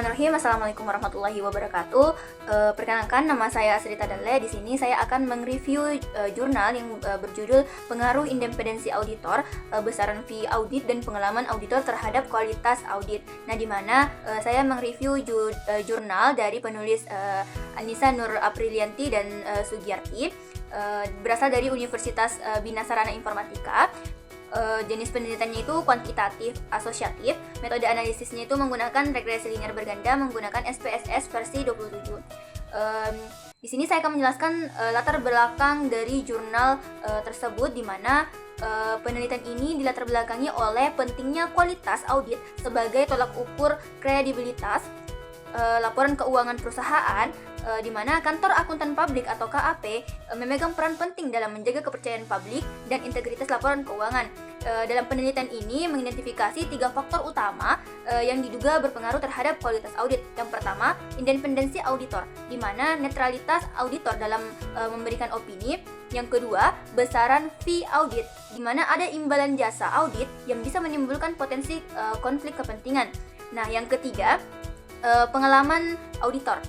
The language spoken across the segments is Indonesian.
Bismillahirrahmanirrahim. Assalamualaikum warahmatullahi wabarakatuh. Perkenalkan, nama saya Asrita Dalle. Di sini saya akan mereview jurnal yang berjudul Pengaruh Independensi Auditor, Besaran Fee Audit dan Pengalaman Auditor Terhadap Kualitas Audit. Nah, di mana saya mereview jurnal dari penulis Anissa Nur Aprilianti dan Sugiyarti, berasal dari Universitas Bina Sarana Informatika. Jenis penelitiannya itu kuantitatif asosiatif. Metode analisisnya itu menggunakan regresi linear berganda menggunakan SPSS versi 27. Di sini saya akan menjelaskan latar belakang dari jurnal tersebut, di mana penelitian ini dilatar belakangi oleh pentingnya kualitas audit sebagai tolak ukur kredibilitas laporan keuangan perusahaan, di mana kantor akuntan publik atau KAP memegang peran penting dalam menjaga kepercayaan publik dan integritas laporan keuangan. Dalam penelitian ini mengidentifikasi 3 faktor utama yang diduga berpengaruh terhadap kualitas audit. Yang pertama, independensi auditor, di mana netralitas auditor dalam memberikan opini. Yang kedua, besaran fee audit, di mana ada imbalan jasa audit yang bisa menimbulkan potensi konflik kepentingan. Nah, yang ketiga, pengalaman auditor.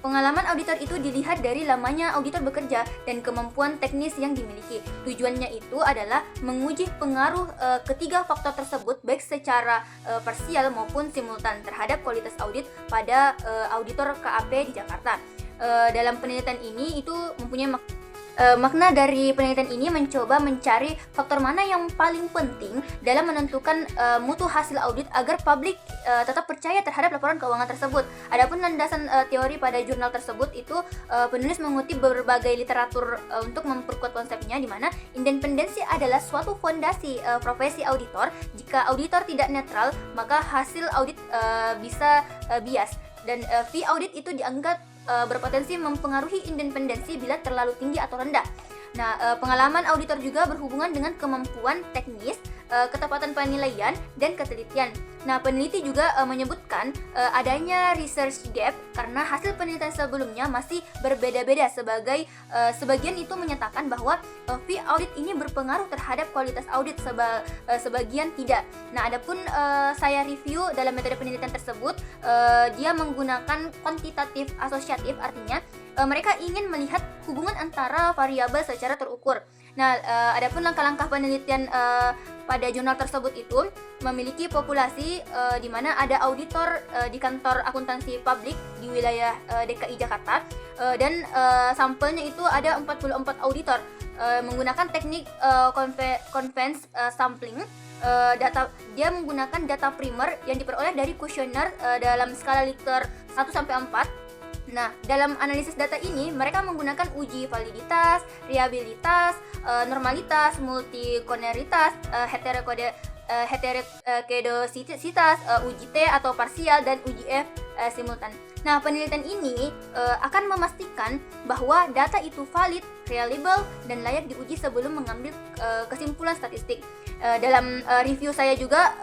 Pengalaman auditor itu dilihat dari lamanya auditor bekerja dan kemampuan teknis yang dimiliki. Tujuannya itu adalah menguji pengaruh ketiga faktor tersebut baik secara parsial maupun simultan terhadap kualitas audit pada auditor KAP di Jakarta. Dalam penelitian ini itu mempunyai makna dari penelitian ini mencoba mencari faktor mana yang paling penting dalam menentukan mutu hasil audit agar publik tetap percaya terhadap laporan keuangan tersebut. Adapun landasan teori pada jurnal tersebut itu penulis mengutip berbagai literatur untuk memperkuat konsepnya, di mana independensi adalah suatu fondasi profesi auditor. Jika auditor tidak netral, maka hasil audit bisa bias, dan fee audit itu dianggap berpotensi mempengaruhi independensi bila terlalu tinggi atau rendah. Nah, pengalaman auditor juga berhubungan dengan kemampuan teknis, ketepatan penilaian, dan ketelitian. Nah, peneliti juga menyebutkan adanya research gap karena hasil penelitian sebelumnya masih berbeda-beda. Sebagian itu menyatakan bahwa fee audit ini berpengaruh terhadap kualitas audit, sebagian tidak. Nah, adapun saya review dalam metode penelitian tersebut, dia menggunakan kuantitatif asosiatif, artinya mereka ingin melihat hubungan antara variabel secara terukur. Nah, adapun langkah-langkah penelitian pada jurnal tersebut itu memiliki populasi di mana ada auditor di kantor akuntansi publik di wilayah DKI Jakarta, dan sampelnya itu ada 44 auditor menggunakan teknik convenience sampling. Dia menggunakan data primer yang diperoleh dari kuesioner dalam skala Likert 1 sampai 4. Nah, dalam analisis data ini mereka menggunakan uji validitas, reliabilitas, normalitas, multikoneritas, heterokedositas, uji T atau parsial, dan uji F simultan. Nah, penelitian ini akan memastikan bahwa data itu valid, reliable, dan layak diuji sebelum mengambil kesimpulan statistik. Dalam review saya juga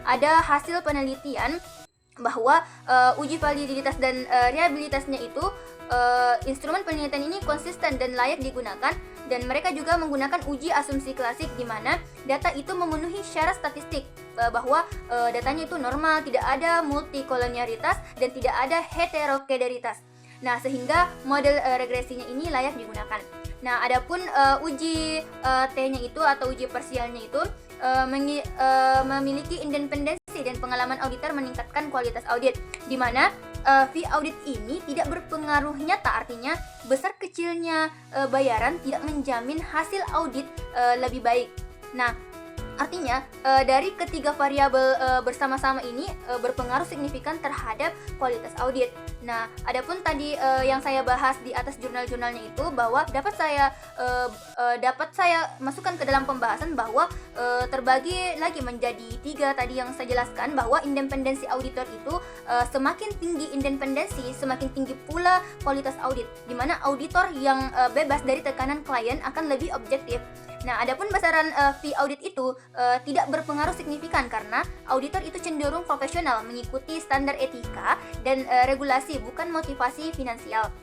ada hasil penelitian bahwa uji validitas dan reliabilitasnya itu instrumen penelitian ini konsisten dan layak digunakan, dan mereka juga menggunakan uji asumsi klasik, di mana data itu memenuhi syarat statistik bahwa datanya itu normal, tidak ada multikolonialitas, dan tidak ada heterokederitas. Nah, sehingga model regresinya ini layak digunakan. Nah, adapun uji T-nya itu atau uji parsialnya itu memiliki independensi dan pengalaman auditor meningkatkan kualitas audit, di mana fee audit ini tidak berpengaruh nyata, artinya besar kecilnya bayaran tidak menjamin hasil audit lebih baik. Nah, artinya dari ketiga variabel bersama-sama ini berpengaruh signifikan terhadap kualitas audit. Nah, adapun tadi yang saya bahas di atas jurnal-jurnalnya itu, bahwa dapat saya masukkan ke dalam pembahasan bahwa terbagi lagi menjadi 3 tadi yang saya jelaskan, bahwa independensi auditor itu semakin tinggi independensi, semakin tinggi pula kualitas audit, di mana auditor yang bebas dari tekanan klien akan lebih objektif. Nah, adapun besaran fee audit itu tidak berpengaruh signifikan karena auditor itu cenderung profesional, mengikuti standar etika dan regulasi, bukan motivasi finansial.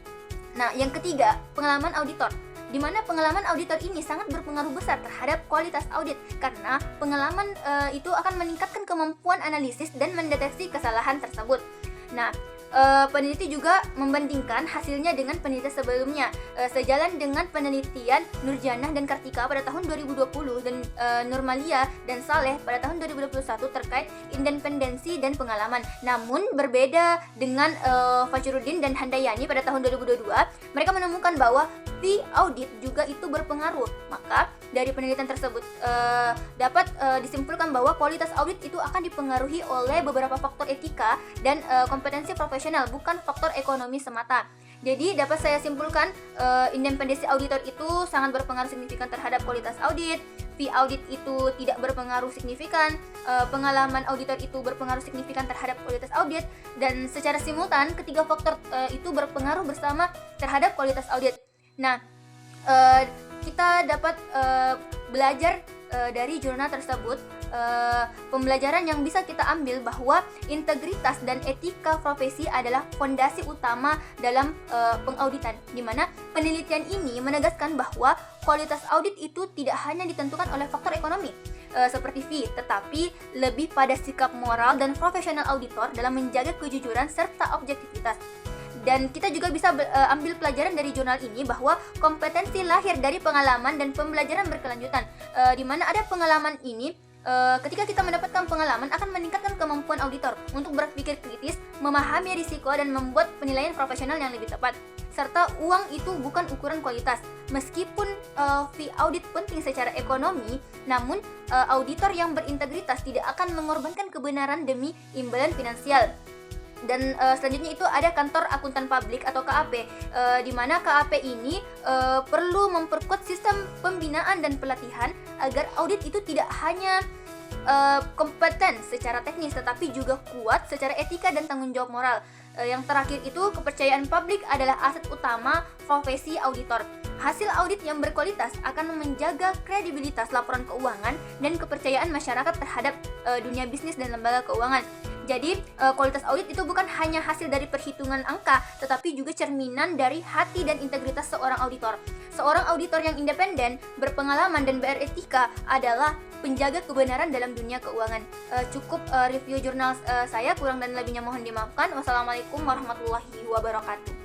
Nah, yang ketiga, pengalaman auditor, di mana pengalaman auditor ini sangat berpengaruh besar terhadap kualitas audit karena pengalaman itu akan meningkatkan kemampuan analisis dan mendeteksi kesalahan tersebut. Nah, peneliti juga membandingkan hasilnya dengan penelitian sebelumnya. Sejalan dengan penelitian Nurjanah dan Kartika pada tahun 2020 dan Nurmalia dan Saleh pada tahun 2021 terkait independensi dan pengalaman. Namun berbeda dengan Fajruddin dan Handayani pada tahun 2022, mereka menemukan bahwa fee audit juga itu berpengaruh. Maka dari penelitian tersebut dapat disimpulkan bahwa kualitas audit itu akan dipengaruhi oleh beberapa faktor etika dan kompetensi profesional, bukan faktor ekonomi semata. Jadi dapat saya simpulkan independensi auditor itu sangat berpengaruh signifikan terhadap kualitas audit, fee audit itu tidak berpengaruh signifikan, pengalaman auditor itu berpengaruh signifikan terhadap kualitas audit, dan secara simultan ketiga faktor itu berpengaruh bersama terhadap kualitas audit. Nah, kita dapat belajar dari jurnal tersebut, pembelajaran yang bisa kita ambil bahwa integritas dan etika profesi adalah fondasi utama dalam pengauditan, di mana penelitian ini menegaskan bahwa kualitas audit itu tidak hanya ditentukan oleh faktor ekonomi seperti fee, tetapi lebih pada sikap moral dan profesional auditor dalam menjaga kejujuran serta objektivitas. Dan kita juga bisa ambil pelajaran dari jurnal ini bahwa kompetensi lahir dari pengalaman dan pembelajaran berkelanjutan, di mana ada pengalaman ini, ketika kita mendapatkan pengalaman akan meningkatkan kemampuan auditor untuk berpikir kritis, memahami risiko, dan membuat penilaian profesional yang lebih tepat. Serta uang itu bukan ukuran kualitas. Meskipun fee audit penting secara ekonomi, namun auditor yang berintegritas tidak akan mengorbankan kebenaran demi imbalan finansial. Dan selanjutnya itu ada kantor akuntan publik atau KAP, di mana KAP ini perlu memperkuat sistem pembinaan dan pelatihan agar audit itu tidak hanya kompeten secara teknis tetapi juga kuat secara etika dan tanggung jawab moral. Yang terakhir itu kepercayaan publik adalah aset utama profesi auditor. Hasil audit yang berkualitas akan menjaga kredibilitas laporan keuangan dan kepercayaan masyarakat terhadap dunia bisnis dan lembaga keuangan. Jadi kualitas audit itu bukan hanya hasil dari perhitungan angka, tetapi juga cerminan dari hati dan integritas seorang auditor. Seorang auditor yang independen, berpengalaman, dan beretika adalah penjaga kebenaran dalam dunia keuangan. Cukup review jurnal saya, kurang dan lebihnya mohon dimaafkan. Wassalamualaikum warahmatullahi wabarakatuh.